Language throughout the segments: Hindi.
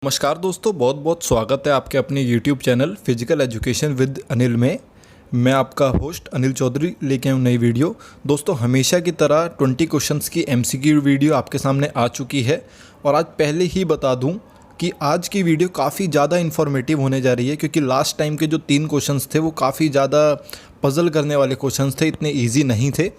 नमस्कार दोस्तों, बहुत बहुत स्वागत है आपके अपने YouTube channel physical education with Anil में। मैं आपका होस्ट अनिल चौधरी लेके आऊँ नई वीडियो। दोस्तों, हमेशा की तरह 20 क्वेश्चंस की MCQ वीडियो आपके सामने आ चुकी है और आज पहले ही बता दूं कि आज की वीडियो काफ़ी ज़्यादा इन्फॉर्मेटिव होने जा रही है, क्योंकि लास्ट टाइम के जो 3 क्वेश्चंस थे वो काफ़ी ज़्यादा पज़ल करने वाले क्वेश्चंस थे, इतने ईजी नहीं थे।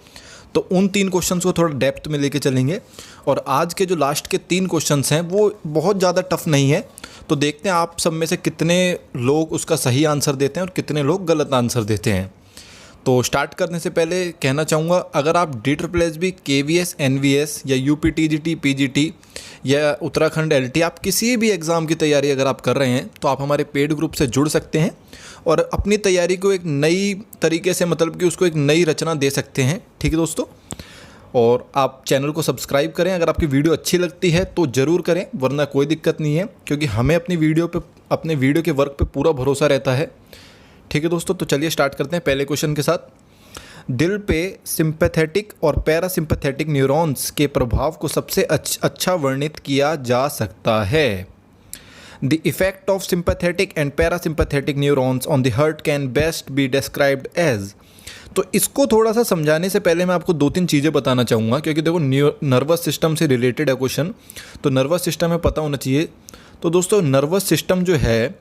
तो उन 3 क्वेश्चंस को थोड़ा डेप्थ में लेके चलेंगे और आज के जो लास्ट के 3 क्वेश्चंस हैं वो बहुत ज़्यादा टफ नहीं है। तो देखते हैं आप सब में से कितने लोग उसका सही आंसर देते हैं और कितने लोग गलत आंसर देते हैं। तो स्टार्ट करने से पहले कहना चाहूँगा, अगर आप DSSB, KVS, NVS या UPTGT, PGT या उत्तराखंड LT, आप किसी भी एग्ज़ाम की तैयारी अगर आप कर रहे हैं तो आप हमारे पेड ग्रुप से जुड़ सकते हैं और अपनी तैयारी को एक नई तरीके से, मतलब कि उसको एक नई रचना दे सकते हैं। ठीक है दोस्तों, और आप चैनल को सब्सक्राइब करें। अगर आपकी वीडियो अच्छी लगती है तो ज़रूर करें, वरना कोई दिक्कत नहीं है, क्योंकि हमें अपनी अपने वीडियो के वर्क पे पूरा भरोसा रहता है। ठीक है दोस्तों, तो चलिए स्टार्ट करते हैं पहले क्वेश्चन के साथ। दिल पे सिंपैथेटिक और पैरासिम्पैथेटिक न्यूरॉन्स के प्रभाव को सबसे अच्छा वर्णित किया जा सकता है। The effect of sympathetic and parasympathetic neurons on the heart can best be described as। तो इसको थोड़ा सा समझाने से पहले मैं आपको 2-3 चीज़ें बताना चाहूँगा, क्योंकि देखो नर्वस सिस्टम से रिलेटेड है क्वेश्चन, तो नर्वस सिस्टम में पता होना चाहिए। तो दोस्तों, नर्वस सिस्टम जो है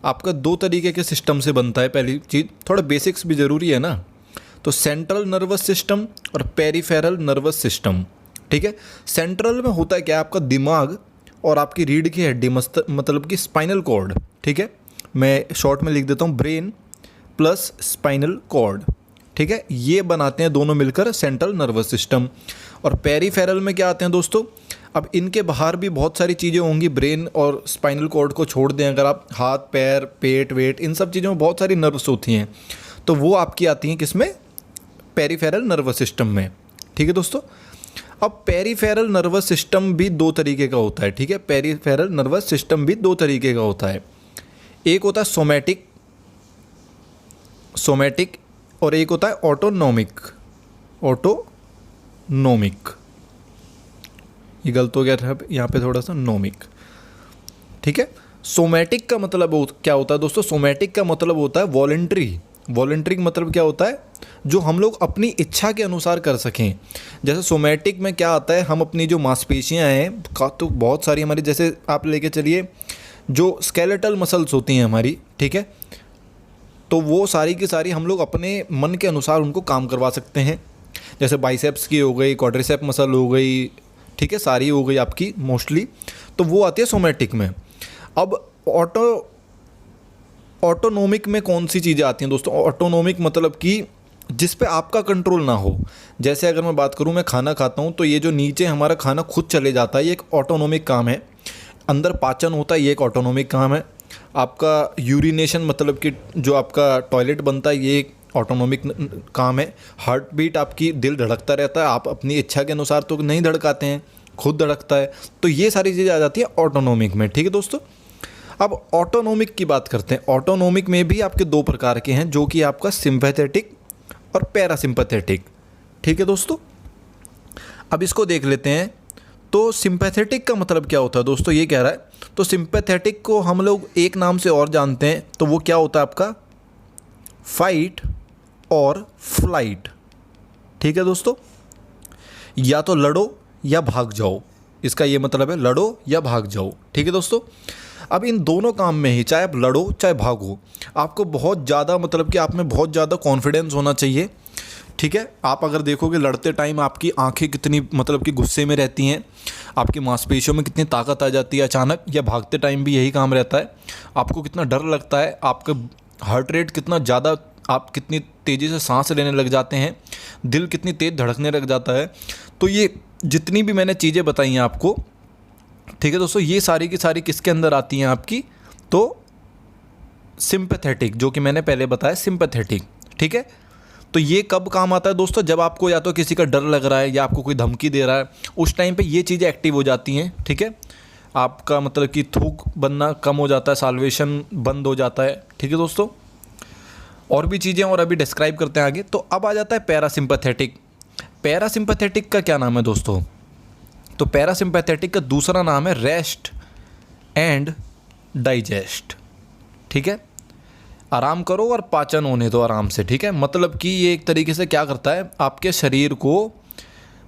आपका 2 तरीके के सिस्टम से बनता है। पहली चीज़, थोड़ा बेसिक्स भी ज़रूरी है ना, तो सेंट्रल नर्वस सिस्टम और पेरिफेरल नर्वस सिस्टम। ठीक है, सेंट्रल में होता है क्या, आपका दिमाग और आपकी रीढ़ की हड्डी, मतलब कि स्पाइनल कॉर्ड। ठीक है, मैं शॉर्ट में लिख देता हूँ, ब्रेन प्लस स्पाइनल कॉर्ड। ठीक है, ये बनाते हैं दोनों मिलकर सेंट्रल नर्वस सिस्टम। और पेरिफेरल में क्या आते हैं दोस्तों, अब इनके बाहर भी बहुत सारी चीज़ें होंगी। ब्रेन और स्पाइनल कॉर्ड को छोड़ दें अगर आप, हाथ पैर पेट वेट, इन सब चीज़ों में बहुत सारी नर्व्स होती हैं, तो वो आपकी आती हैं किसमें, पेरिफेरल नर्वस सिस्टम में। ठीक है दोस्तों, अब पेरिफेरल नर्वस सिस्टम भी 2 तरीके का होता है। ठीक है, पेरिफेरल नर्वस सिस्टम भी 2 तरीके का होता है। एक होता है सोमैटिक और एक होता है ऑटोनोमिक। ये गलत हो गया था यहाँ पे, थोड़ा सा नोमिक। ठीक है, सोमैटिक का मतलब क्या होता है दोस्तों, सोमैटिक का मतलब होता है वॉलंटरी। वॉलंटरी मतलब क्या होता है, जो हम लोग अपनी इच्छा के अनुसार कर सकें। जैसे सोमैटिक में क्या आता है, हम अपनी जो मांसपेशियां हैं तो बहुत सारी हमारी, जैसे आप लेके चलिए जो स्केलेटल मसल्स होती हैं हमारी, ठीक है, तो वो सारी की सारी हम लोग अपने मन के अनुसार उनको काम करवा सकते हैं। जैसे बाइसेप्स की हो गई, क्वाड्रिसेप मसल हो गई, ठीक है, सारी हो गई आपकी मोस्टली, तो वो आती है सोमैटिक में। अब ऑटोनोमिक में कौन सी चीज़ें आती हैं दोस्तों, ऑटोनोमिक मतलब कि जिस पे आपका कंट्रोल ना हो। जैसे अगर मैं बात करूं, मैं खाना खाता हूं तो ये जो नीचे हमारा खाना खुद चले जाता है, ये एक ऑटोनोमिक काम है। अंदर पाचन होता है, ये एक ऑटोनोमिक काम है। आपका यूरिनेशन मतलब कि जो आपका टॉयलेट बनता है, ये एक ऑटोनोमिक काम है। हार्ट बीट आपकी, दिल धड़कता रहता है, आप अपनी इच्छा के अनुसार तो नहीं धड़काते हैं, खुद धड़कता है। तो ये सारी चीज़ें आ जाती हैं ऑटोनोमिक में। ठीक है दोस्तों, अब ऑटोनोमिक की बात करते हैं। ऑटोनोमिक में भी आपके 2 प्रकार के हैं, जो कि आपका सिंपैथेटिक और पैरासिम्पैथेटिक। ठीक है दोस्तों, अब इसको देख लेते हैं। तो सिंपैथेटिक का मतलब क्या होता है दोस्तों, ये कह रहा है, तो सिंपैथेटिक को हम लोग एक नाम से और जानते हैं, तो वो क्या होता है आपका, फाइट और फ्लाइट। ठीक है दोस्तों, या तो लड़ो या भाग जाओ, इसका ये मतलब है, लड़ो या भाग जाओ। ठीक है दोस्तों, अब इन दोनों काम में ही, चाहे आप लड़ो चाहे भागो, आपको बहुत ज़्यादा, मतलब कि आप में बहुत ज़्यादा कॉन्फिडेंस होना चाहिए। ठीक है, आप अगर देखोगे लड़ते टाइम आपकी आंखें कितनी, मतलब कि गुस्से में रहती हैं, आपकी मांसपेशियों में कितनी ताकत आ जाती है अचानक, या भागते टाइम भी यही काम रहता है। आपको कितना डर लगता है, आपका हार्ट रेट कितना ज़्यादा, आप कितनी तेज़ी से सांस लेने लग जाते हैं, दिल कितनी तेज़ धड़कने लग जाता है। तो ये जितनी भी मैंने चीज़ें बताई हैं आपको, ठीक है दोस्तों, ये सारी की सारी किसके अंदर आती हैं आपकी, तो सिंपैथेटिक, जो कि मैंने पहले बताया सिंपैथेटिक। ठीक है, तो ये कब काम आता है दोस्तों, जब आपको या तो किसी का डर लग रहा है या आपको कोई धमकी दे रहा है, उस टाइम पे ये चीज़ें एक्टिव हो जाती हैं। ठीक है, आपका मतलब कि थूक बनना कम हो जाता है, साल्वेशन बंद हो जाता है। ठीक है दोस्तों, और भी चीज़ें और अभी डिस्क्राइब करते हैं आगे। तो अब आ जाता है पैरासिम्पैथेटिक। पैरासिम्पैथेटिक का क्या नाम है दोस्तों, तो पैरासिम्पैथेटिक का दूसरा नाम है रेस्ट एंड डाइजेस्ट। ठीक है, आराम करो और पाचन होने दो आराम से। ठीक है, मतलब कि ये एक तरीके से क्या करता है, आपके शरीर को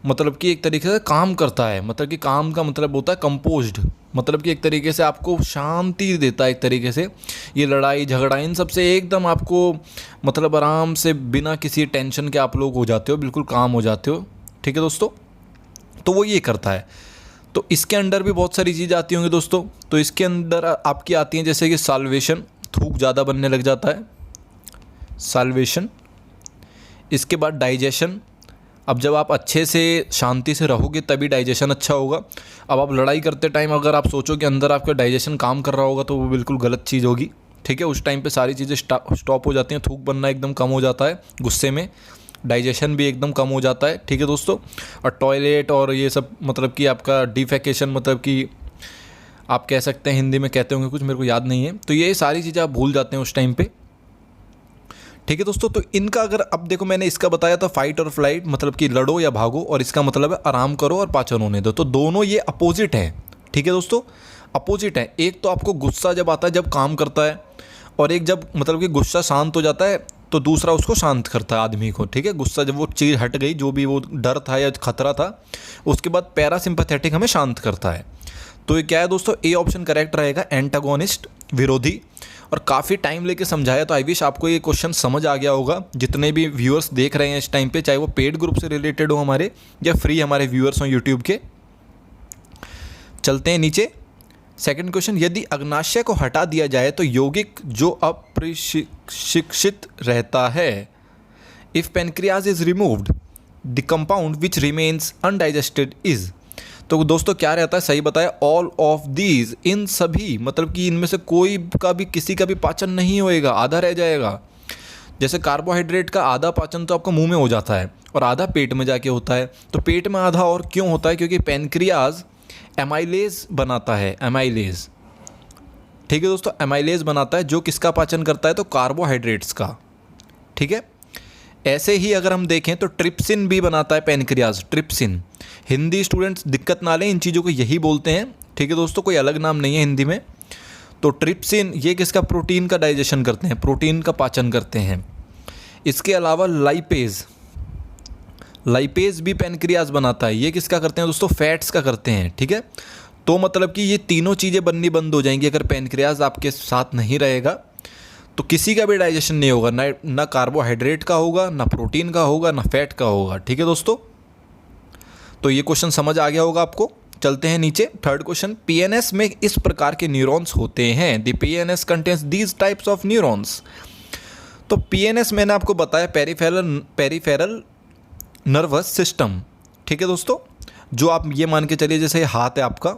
मतलब कि एक तरीके से काम करता है। मतलब कि काम का मतलब होता है कंपोज्ड, मतलब कि एक तरीके से आपको शांति देता है। एक तरीके से ये लड़ाई झगड़ा इन सब से एकदम आपको मतलब आराम से बिना किसी टेंशन के आप लोग हो जाते हो, बिल्कुल काम हो जाते हो। ठीक है दोस्तों, तो वो ये करता है। तो इसके अंडर भी बहुत सारी चीज़ें आती होंगी दोस्तों। तो इसके अंदर आपकी आती हैं जैसे कि साल्वेशन, थूक ज़्यादा बनने लग जाता है, साल्वेशन। इसके बाद डाइजेशन, अब जब आप अच्छे से शांति से रहोगे तभी डाइजेशन अच्छा होगा। अब आप लड़ाई करते टाइम अगर आप सोचो कि अंदर आपका डाइजेशन काम कर रहा होगा तो वो बिल्कुल गलत चीज़ होगी। ठीक है, उस टाइम पे सारी चीज़ें स्टॉप हो जाती हैं, थूक बनना एकदम कम हो जाता है गुस्से में, डाइजेशन भी एकदम कम हो जाता है। ठीक है दोस्तों, और टॉयलेट और ये सब मतलब कि आपका डिफेकेशन, मतलब कि आप कह सकते हैं, हिंदी में कहते होंगे कुछ, मेरे को याद नहीं है। तो ये सारी चीज़ें आप भूल जाते हैं उस टाइम पे। ठीक है दोस्तों, तो इनका अगर अब देखो मैंने इसका बताया था फाइट और फ्लाइट, मतलब कि लड़ो या भागो, और इसका मतलब है आराम करो और पाचन होने दो। तो दोनों ये अपोजिट हैं। ठीक है दोस्तों, अपोजिट है। एक तो आपको गुस्सा जब आता है जब काम करता है, और एक जब मतलब कि गुस्सा शांत हो जाता है तो दूसरा उसको शांत करता है आदमी को। ठीक है, गुस्सा जब वो चीज़ हट गई, जो भी वो डर था या खतरा था, उसके बाद पैरासिम्पैथेटिक हमें शांत करता है। तो ये क्या है दोस्तों, ए ऑप्शन करेक्ट रहेगा, एंटागोनिस्ट, विरोधी। और काफ़ी टाइम लेके समझाया, तो आई विश आपको ये क्वेश्चन समझ आ गया होगा। जितने भी व्यूअर्स देख रहे हैं इस टाइम पे, चाहे वो पेड ग्रुप से रिलेटेड हो हमारे या फ्री हमारे व्यूअर्स हों यूट्यूब के। चलते हैं नीचे। सेकंड क्वेश्चन, यदि अग्नाशय को हटा दिया जाए तो यौगिक जो अप्रशिक्षित रहता है, if pancreas is removed the compound which remains undigested is. तो दोस्तों क्या रहता है, सही बताया, ऑल ऑफ दीज, इन सभी, मतलब कि इनमें से कोई का भी किसी का भी पाचन नहीं होएगा, आधा रह जाएगा। जैसे कार्बोहाइड्रेट का आधा पाचन तो आपका मुंह में हो जाता है और आधा पेट में जाके होता है। तो पेट में आधा और क्यों होता है, क्योंकि पेनक्रियाज एमाइलेज बनाता है, एमाइलेज। ठीक है दोस्तों, एमाइलेज बनाता है जो किसका पाचन करता है, तो कार्बोहाइड्रेट्स का। ठीक है, ऐसे ही अगर हम देखें तो ट्रिप्सिन भी बनाता है पेनक्रियाज, ट्रिप्सिन। हिंदी स्टूडेंट्स दिक्कत ना लें, इन चीज़ों को यही बोलते हैं। ठीक है दोस्तों, कोई अलग नाम नहीं है हिंदी में। तो ट्रिप्सिन ये किसका, प्रोटीन का डाइजेशन करते हैं, प्रोटीन का पाचन करते हैं। इसके अलावा लाइपेज, लाइपेज भी पेनक्रियाज बनाता है, ये किसका करते हैं दोस्तों, फैट्स का करते हैं। ठीक है, तो मतलब कि ये तीनों चीज़ें बननी बंद हो जाएंगी अगर पेनक्रियाज आपके साथ नहीं रहेगा, तो किसी का भी डाइजेशन नहीं होगा, ना कार्बोहाइड्रेट का होगा, ना प्रोटीन का होगा, ना फैट का होगा। ठीक है दोस्तों, तो ये क्वेश्चन समझ आ गया होगा आपको। चलते हैं नीचे, थर्ड क्वेश्चन, पीएनएस में इस प्रकार के न्यूरॉन्स होते हैं, the PNS contains these types of neurons. तो पीएनएस मैंने आपको बताया, पेरिफेरल नर्वस सिस्टम। ठीक है दोस्तों, जो आप ये मान के चलिए जैसे हाथ है आपका,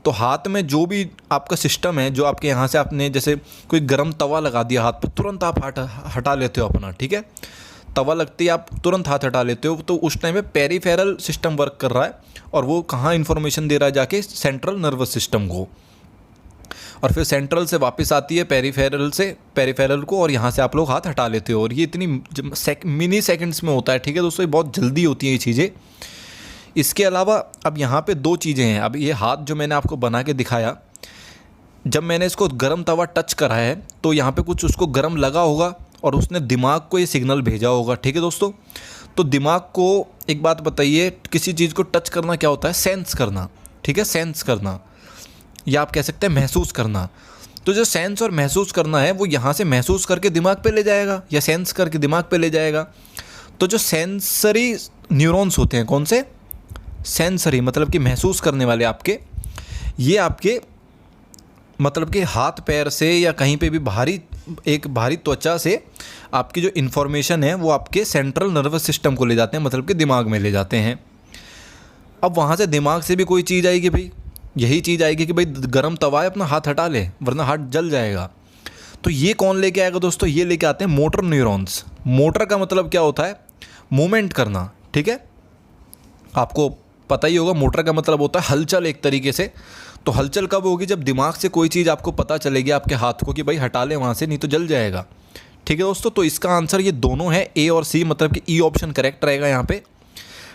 तो हाथ में जो भी आपका सिस्टम है, जो आपके यहाँ से आपने जैसे कोई गर्म तवा लगा दिया हाथ पे, तुरंत आप हटा लेते हो अपना। ठीक है, तवा लगती है आप तुरंत हाथ हटा लेते हो, तो उस टाइम पे पेरिफेरल सिस्टम वर्क कर रहा है, और वो कहाँ इन्फॉर्मेशन दे रहा है, जाके सेंट्रल नर्वस सिस्टम को, और फिर सेंट्रल से वापस आती है पेरिफेरल को, और यहाँ से आप लोग हाथ हटा लेते हो। और ये इतनी मिनी सेकंड्स में होता है। ठीक है दोस्तों, ये बहुत जल्दी होती हैं ये चीज़ें। इसके अलावा अब यहाँ पे दो चीज़ें हैं। अब ये हाथ जो मैंने आपको बना के दिखाया, जब मैंने इसको गर्म तवा टच करा है तो यहाँ पे कुछ उसको गर्म लगा होगा और उसने दिमाग को ये सिग्नल भेजा होगा। ठीक है दोस्तों, तो दिमाग को एक बात बताइए, किसी चीज़ को टच करना क्या होता है, सेंस करना। ठीक है, सेंस करना, या आप कह सकते हैं महसूस करना। तो जो सेंस और महसूस करना है वो यहाँ से महसूस करके दिमाग पे ले जाएगा, या सेंस करके दिमाग पे ले जाएगा। तो जो सेंसरी न्यूरॉन्स होते हैं, कौन से, सेंसरी मतलब कि महसूस करने वाले आपके, ये आपके मतलब कि हाथ पैर से या कहीं पे भी भारी त्वचा से आपकी जो इन्फॉर्मेशन है वो आपके सेंट्रल नर्वस सिस्टम को ले जाते हैं, मतलब कि दिमाग में ले जाते हैं। अब वहाँ से दिमाग से भी कोई चीज़ आएगी भाई, यही चीज़ आएगी कि भाई गर्म तवा है, अपना हाथ हटा ले वरना हाथ जल जाएगा। तो ये कौन लेके आएगा दोस्तों, ये लेके आते हैं मोटर न्यूरॉन्स। मोटर का मतलब क्या होता है, मूवमेंट करना। ठीक है, आपको पता ही होगा, मोटर का मतलब होता है हलचल एक तरीके से। तो हलचल कब होगी, जब दिमाग से कोई चीज़ आपको पता चलेगी आपके हाथ को कि भाई हटा ले वहाँ से, नहीं तो जल जाएगा। ठीक है दोस्तों, तो इसका आंसर ये दोनों है, ए और सी, मतलब कि ई ऑप्शन करेक्ट रहेगा यहाँ पे।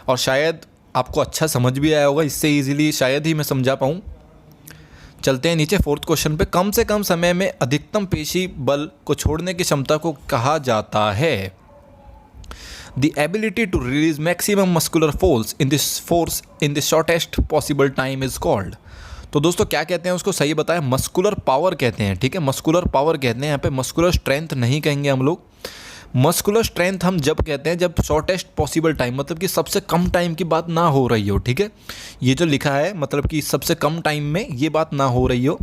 और शायद आपको अच्छा समझ भी आया होगा, इससे ईजिली शायद ही मैं समझा पाऊँ। चलते हैं नीचे फोर्थ क्वेश्चन पे। कम से कम समय में अधिकतम पेशी बल को छोड़ने की क्षमता को कहा जाता है? The ability to release maximum muscular force in the shortest possible time is called. तो दोस्तों क्या कहते हैं उसको, सही बताएं, मस्कुलर पावर कहते हैं। ठीक है, मस्कुलर पावर कहते हैं, यहाँ पे मस्कुलर स्ट्रेंथ नहीं कहेंगे हम लोग। मस्कुलर स्ट्रेंथ हम जब कहते हैं जब शॉर्टेस्ट पॉसिबल टाइम, मतलब कि सबसे कम टाइम की बात ना हो रही हो। ठीक है, ये जो लिखा है मतलब कि सबसे कम टाइम में ये बात ना हो रही हो,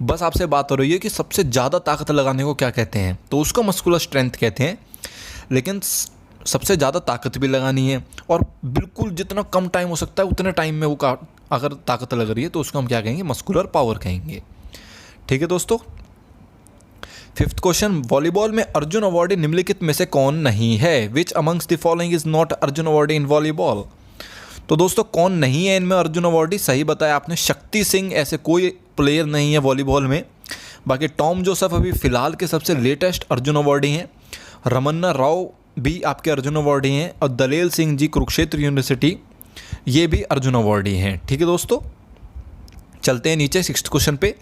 बस आपसे बात हो रही है कि सबसे ज़्यादा ताकत लगाने को क्या कहते हैं, तो उसको मस्कुलर स्ट्रेंथ कहते हैं। लेकिन सबसे ज़्यादा ताकत भी लगानी है और बिल्कुल जितना कम टाइम हो सकता है उतने टाइम में वो अगर ताकत लग रही है तो उसको हम क्या कहेंगे, मस्कुलर पावर कहेंगे। ठीक है दोस्तों, फिफ्थ क्वेश्चन, वॉलीबॉल में अर्जुन अवार्डी निम्नलिखित में से कौन नहीं है? विच amongst the following is not Arjun awardee in volleyball? तो दोस्तों कौन नहीं है इनमें अर्जुन अवार्डी? सही बताया आपने, शक्ति सिंह ऐसे कोई प्लेयर नहीं है वॉलीबॉल में। बाकी टॉम जोसेफ अभी फ़िलहाल के सबसे लेटेस्ट अर्जुन अवार्डी हैं। रमन्ना राव भी आपके अर्जुन अवार्डी हैं और दलेल सिंह जी कुरुक्षेत्र यूनिवर्सिटी, ये भी अर्जुन अवार्डी हैं। ठीक है दोस्तों, चलते हैं नीचे सिक्स्थ क्वेश्चन पे।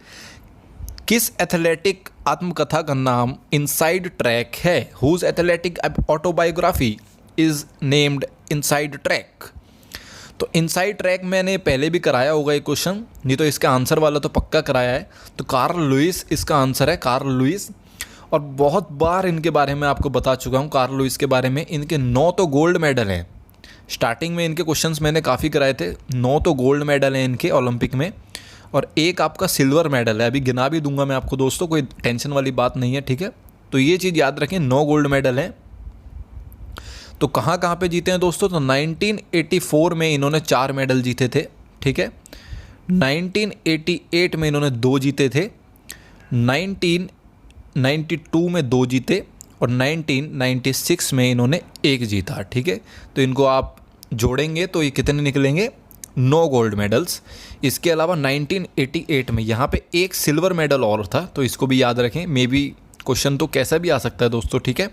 किस एथलेटिक आत्मकथा का नाम इनसाइड ट्रैक है? Whose athletic autobiography is named inside track? तो इनसाइड ट्रैक मैंने पहले भी कराया होगा ये क्वेश्चन, नहीं तो इसका आंसर वाला तो पक्का कराया है। तो कार्ल लुइस इसका आंसर है, कार्ल लुइस। और बहुत बार इनके बारे में आपको बता चुका हूँ कार्ल लुइस के बारे में। इनके 9 तो गोल्ड मेडल हैं, स्टार्टिंग में इनके क्वेश्चंस मैंने काफ़ी कराए थे। 9 तो गोल्ड मेडल हैं इनके ओलंपिक में और एक आपका सिल्वर मेडल है। अभी गिना भी दूंगा मैं आपको दोस्तों, कोई टेंशन वाली बात नहीं है। ठीक है, तो ये चीज़ याद रखें, 9 गोल्ड मेडल हैं। तो कहाँ कहाँ पे जीते हैं दोस्तों? तो 1984 में इन्होंने 4 मेडल जीते थे। ठीक है, 1988 में इन्होंने 2 जीते थे, 1992 में 2 जीते और 1996 में इन्होंने 1 जीता। ठीक है, तो इनको आप जोड़ेंगे तो ये कितने निकलेंगे? 9 गोल्ड मेडल्स। इसके अलावा 1988 में यहाँ पे एक सिल्वर मेडल और था, तो इसको भी याद रखें। मे बी क्वेश्चन तो कैसा भी आ सकता है दोस्तों। ठीक है,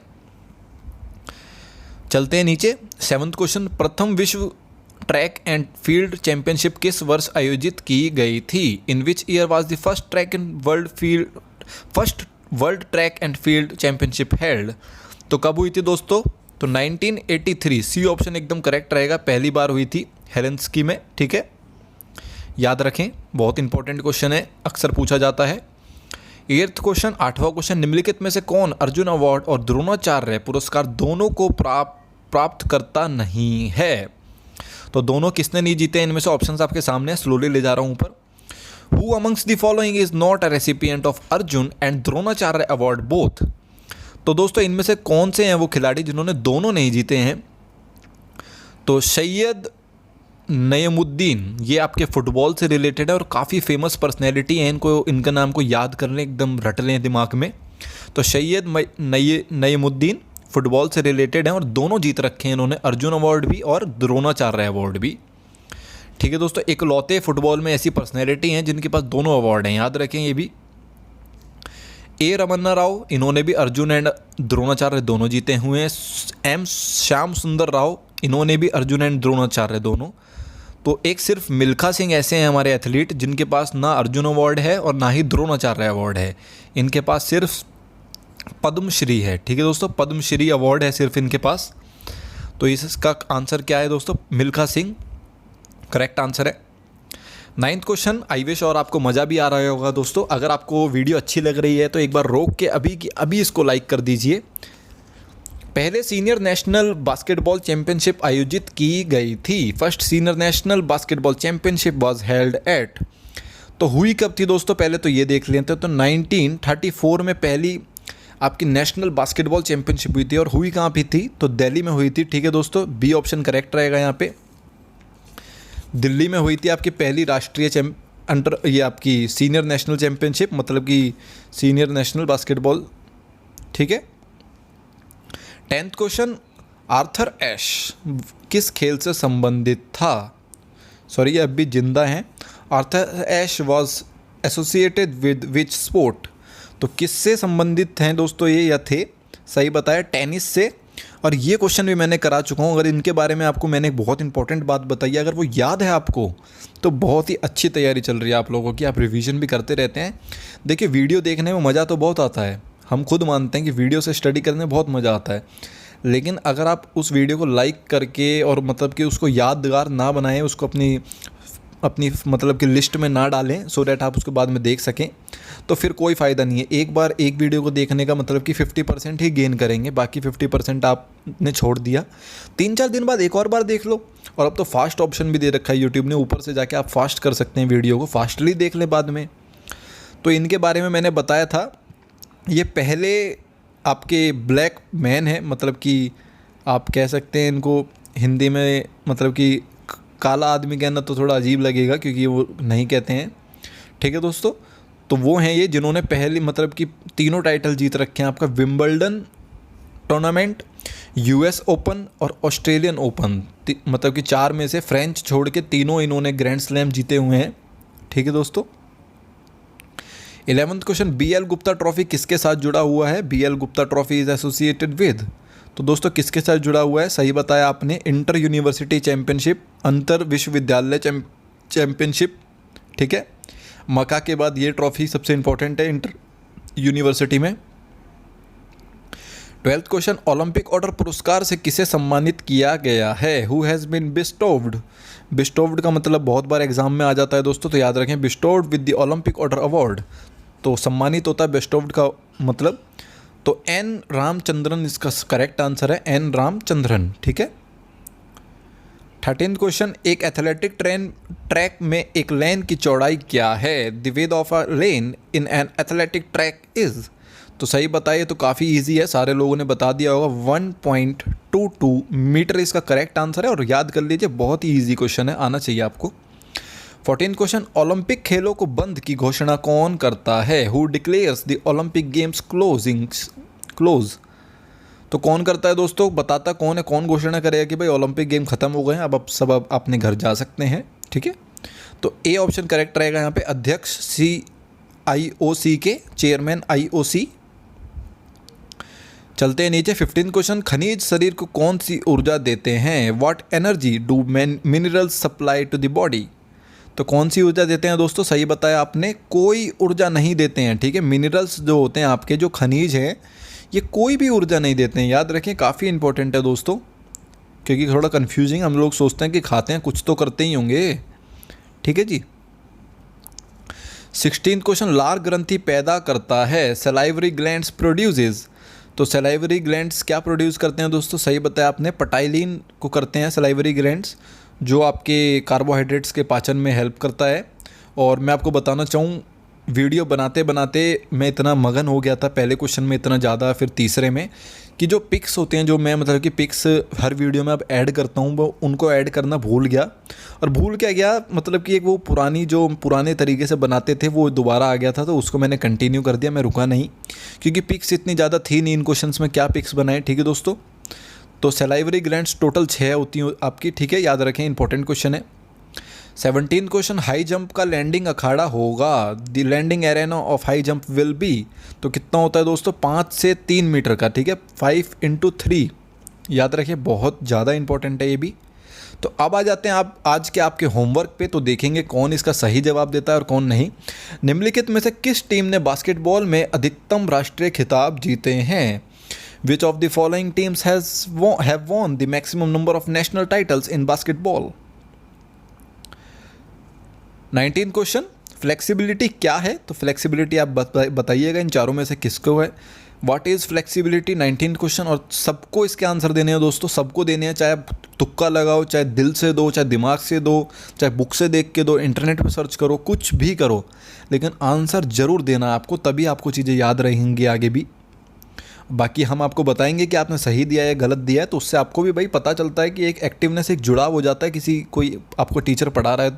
चलते हैं नीचे। 7th क्वेश्चन, प्रथम विश्व ट्रैक एंड फील्ड चैंपियनशिप किस वर्ष आयोजित की गई थी? In which year was the first world track and field championship held? तो कब हुई थी दोस्तों? तो 1983, सी ऑप्शन एकदम करेक्ट रहेगा, पहली बार हुई थी हेलेंस्की में। ठीक है, याद रखें, बहुत इंपॉर्टेंट क्वेश्चन है, अक्सर पूछा जाता है। 8th क्वेश्चन, 8वां क्वेश्चन, निम्नलिखित में से कौन अर्जुन अवार्ड और द्रोणाचार्य पुरस्कार दोनों को प्राप्त करता नहीं है? तो दोनों किसने नहीं जीते? इनमें से ऑप्शंस आपके सामने, स्लोली ले जा रहा हूं ऊपर। Who amongst the following is not a recipient of Arjun and Dronacharya award both? तो दोस्तों इनमें से कौन से हैं वो खिलाड़ी जिन्होंने दोनों नहीं जीते हैं? तो सैयद नईमुद्दीन, ये आपके फुटबॉल से रिलेटेड है और काफ़ी फेमस पर्सनैलिटी है, इनका नाम को याद कर लें, एकदम रट लें दिमाग में। तो सैयद नईमुद्दीन फुटबॉल से रिलेटेड हैं और दोनों जीत रखे हैं इन्होंने, अर्जुन अवार्ड भी और द्रोणाचार्य अवार्ड भी। ठीक है दोस्तों, इकलौते फुटबॉल में ऐसी पर्सनैलिटी हैं जिनके पास दोनों अवार्ड हैं, याद रखें ये भी। ए रमन्ना राव, इन्होंने भी अर्जुन एंड द्रोणाचार्य दोनों जीते हुए हैं। एम श्याम सुंदर राव, इन्होंने भी अर्जुन एंड द्रोणाचार्य दोनों। तो एक सिर्फ मिल्खा सिंह ऐसे हैं हमारे एथलीट जिनके पास ना अर्जुन अवार्ड है और ना ही द्रोणाचार्य अवार्ड है, इनके पास सिर्फ पद्मश्री है। ठीक है दोस्तों, पद्मश्री अवार्ड है सिर्फ इनके पास। तो इसका आंसर क्या है दोस्तों? मिल्खा सिंह करेक्ट आंसर है। 9th क्वेश्चन, आई विश और आपको मज़ा भी आ रहा होगा दोस्तों। अगर आपको वीडियो अच्छी लग रही है तो एक बार रोक के अभी इसको लाइक कर दीजिए। पहले सीनियर नेशनल बास्केटबॉल चैंपियनशिप आयोजित की गई थी। First senior national basketball championship was held at, तो हुई कब थी दोस्तों? पहले तो ये देख लेते हैं। तो 1934 में पहली आपकी नेशनल बास्केटबॉल चैंपियनशिप हुई थी और हुई कहाँ पे थी? तो दिल्ली में हुई थी। ठीक है दोस्तों, बी ऑप्शन करेक्ट रहेगा यहाँ पे, दिल्ली में हुई थी आपकी पहली राष्ट्रीय ये आपकी सीनियर नेशनल चैंपियनशिप, मतलब कि सीनियर नेशनल बास्केटबॉल। ठीक है। 10th क्वेश्चन, आर्थर एश किस खेल से संबंधित था? सॉरी, ये अब भी जिंदा हैं। Arthur Ashe was associated with which sport? तो किससे संबंधित हैं दोस्तों ये, या थे? सही बताया, टेनिस से और ये क्वेश्चन भी मैंने करा चुका हूँ। अगर इनके बारे में आपको मैंने एक बहुत इंपॉर्टेंट बात बताई है, अगर वो याद है आपको, तो बहुत ही अच्छी तैयारी चल रही है आप लोगों की, आप रिवीजन भी करते रहते हैं। देखिए वीडियो देखने में मज़ा तो बहुत आता है, हम खुद मानते हैं कि वीडियो से स्टडी करने में बहुत मज़ा आता है, लेकिन अगर आप उस वीडियो को लाइक करके और मतलब कि उसको यादगार ना बनाएं, उसको अपनी मतलब कि लिस्ट में ना डालें सो डैट आप उसके बाद में देख सकें, तो फिर कोई फ़ायदा नहीं है। एक बार एक वीडियो को देखने का मतलब कि 50% ही गेन करेंगे, बाकी 50% आपने छोड़ दिया। 3-4 दिन बाद एक और बार देख लो। और अब तो फास्ट ऑप्शन भी दे रखा है यूट्यूब ने, ऊपर से जाके आप फास्ट कर सकते हैं, वीडियो को फास्टली देख लें बाद में। तो इनके बारे में मैंने बताया था, ये पहले आपके ब्लैक मैन है, मतलब कि आप कह सकते हैं इनको हिंदी में, मतलब कि काला आदमी कहना तो थोड़ा अजीब लगेगा क्योंकि वो नहीं कहते हैं, ठीक है दोस्तों। तो वो हैं ये जिन्होंने पहले मतलब कि तीनों टाइटल जीत रखे हैं, आपका विंबलडन टूर्नामेंट, यूएस ओपन और ऑस्ट्रेलियन ओपन, मतलब कि 4 में से फ्रेंच छोड़ के तीनों इन्होंने ग्रैंड स्लैम जीते हुए हैं, ठीक है दोस्तों। 11th question, BL Gupta trophy किसके साथ जुड़ा हुआ है? BL Gupta trophy is associated with, तो दोस्तों किसके साथ जुड़ा हुआ है? सही बताया आपने, इंटर यूनिवर्सिटी चैंपियनशिप, अंतर विश्वविद्यालय चैंपियनशिप, ठीक है। मका के बाद ये ट्रॉफी सबसे इंपॉर्टेंट है इंटर यूनिवर्सिटी में। 12th क्वेश्चन, ओलंपिक ऑर्डर पुरस्कार से किसे सम्मानित किया गया है? Who has been bestowed. Bestowed का मतलब बहुत बार एग्जाम में आ जाता है दोस्तों, तो याद रखें, बिस्टोव्ड with the Olympic order award, तो सम्मानित होता है बिस्टोव्ड का मतलब। तो एन रामचंद्रन इसका करेक्ट आंसर है, एन रामचंद्रन, ठीक है। 13th क्वेश्चन, एक एथलेटिक ट्रैक में एक लेन की चौड़ाई क्या है? The width of a lane in an athletic track is, तो सही बताइए, तो काफ़ी इजी है, सारे लोगों ने बता दिया होगा, 1.22 मीटर इसका करेक्ट आंसर है। और याद कर लीजिए, बहुत ही ईजी क्वेश्चन है, आना चाहिए आपको। 14th क्वेश्चन, ओलंपिक खेलों को बंद की घोषणा कौन करता है? Who declares the Olympic games close, तो कौन करता है दोस्तों? बताता कौन है, कौन घोषणा करेगा कि भाई ओलंपिक गेम खत्म हो गए हैं, अब सब अपने घर जा सकते हैं, ठीक है। तो ए ऑप्शन करेक्ट रहेगा यहाँ पे, अध्यक्ष IOC के, चेयरमैन IOC। चलते हैं नीचे। 15th क्वेश्चन, खनिज शरीर को कौन सी ऊर्जा देते हैं? What energy do minerals supply to the body, तो कौन सी ऊर्जा देते हैं दोस्तों? सही बताया आपने, कोई ऊर्जा नहीं देते हैं, ठीक है। मिनरल्स जो होते हैं आपके, जो खनिज हैं, ये कोई भी ऊर्जा नहीं देते हैं, याद रखें, काफ़ी इंपॉर्टेंट है दोस्तों, क्योंकि थोड़ा कन्फ्यूजिंग, हम लोग सोचते हैं कि खाते हैं, कुछ तो करते ही होंगे, ठीक है जी। 16th क्वेश्चन, लार ग्रंथि पैदा करता है, सलाइवरी ग्लैंड्स प्रोड्यूसेस, तो सलाइवरी ग्लैंड्स क्या प्रोड्यूस करते हैं दोस्तों? सही बताया आपने, पटाइलिन को करते हैं सलाइवरी ग्लैंड्स, जो आपके कार्बोहाइड्रेट्स के पाचन में हेल्प करता है। और मैं आपको बताना चाहूँ, वीडियो बनाते बनाते मैं इतना मगन हो गया था, पहले क्वेश्चन में इतना ज़्यादा, फिर तीसरे में, कि जो पिक्स होते हैं, जो मैं मतलब कि पिक्स हर वीडियो में अब ऐड करता हूँ, वो उनको ऐड करना भूल गया। और भूल क्या गया, मतलब कि एक वो पुराने तरीके से बनाते थे, वो दोबारा आ गया था, तो उसको मैंने कंटिन्यू कर दिया, मैं रुका नहीं, क्योंकि पिक्स इतनी ज़्यादा थी नहीं इन क्वेश्चंस में, क्या पिक्स बनाए, ठीक है दोस्तों। तो सलाइवरी ग्लैंड्स टोटल 6 होती हैं आपकी, ठीक है, याद रखें, इंपॉर्टेंट क्वेश्चन है। 17th क्वेश्चन, हाई जंप का लैंडिंग अखाड़ा होगा, the landing arena of high jump will be, तो कितना होता है दोस्तों? 5 से 3 मीटर का, ठीक है, 5 × 3, याद रखिए, बहुत ज़्यादा इंपॉर्टेंट है ये भी। तो अब आ जाते हैं आप आज के आपके होमवर्क पे, तो देखेंगे कौन इसका सही जवाब देता है और कौन नहीं। निम्नलिखित में से किस टीम ने बास्केटबॉल में अधिकतम राष्ट्रीय खिताब जीते हैं? Which of the following teams have won the maximum number of national titles in basketball? 19th question, flexibility क्या है? तो फ्लेक्सिबिलिटी आप बताइएगा इन चारों में से किसको है। What is flexibility, 19th question. और सबको इसके आंसर देने हैं दोस्तों, सबको देने हैं, चाहे तुक्का लगाओ, चाहे दिल से दो, चाहे दिमाग से दो, चाहे बुक से देख के दो, इंटरनेट पर सर्च करो, कुछ भी करो, लेकिन आंसर ज़रूर देना है आपको, तभी आपको चीज़ें याद रहेंगी आगे भी। बाकी हम आपको बताएंगे कि आपने सही दिया है गलत दिया है, तो उससे आपको भी भाई पता चलता है कि एक एक्टिवनेस, एक जुड़ाव हो जाता है, कोई आपको टीचर पढ़ा रहा है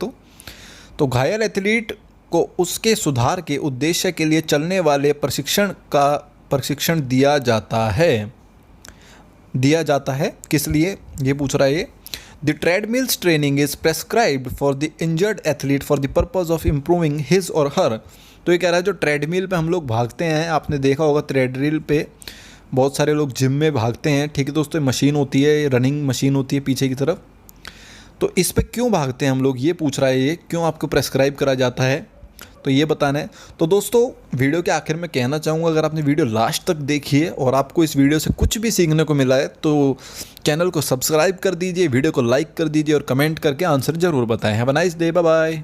तो घायल एथलीट को उसके सुधार के उद्देश्य के लिए चलने वाले प्रशिक्षण दिया जाता है किस लिए, ये पूछ रहा है ये। The treadmills training is prescribed for the injured athlete for the purpose of improving his और हर, तो ये कह रहा है जो ट्रेडमिल पे हम लोग भागते हैं, आपने देखा होगा ट्रेडमिल पे बहुत सारे लोग जिम में भागते हैं, ठीक है दोस्तों, मशीन होती है, रनिंग मशीन होती है पीछे की तरफ, तो इस पे क्यों भागते हैं हम लोग, ये पूछ रहा है ये, क्यों आपको प्रेस्क्राइब करा जाता है, तो ये बताना है। तो दोस्तों वीडियो के आखिर में कहना चाहूँगा, अगर आपने वीडियो लास्ट तक देखी है और आपको इस वीडियो से कुछ भी सीखने को मिला है तो चैनल को सब्सक्राइब कर दीजिए, वीडियो को लाइक कर दीजिए और कमेंट करके आंसर ज़रूर बताएं। Have a nice day, bye bye.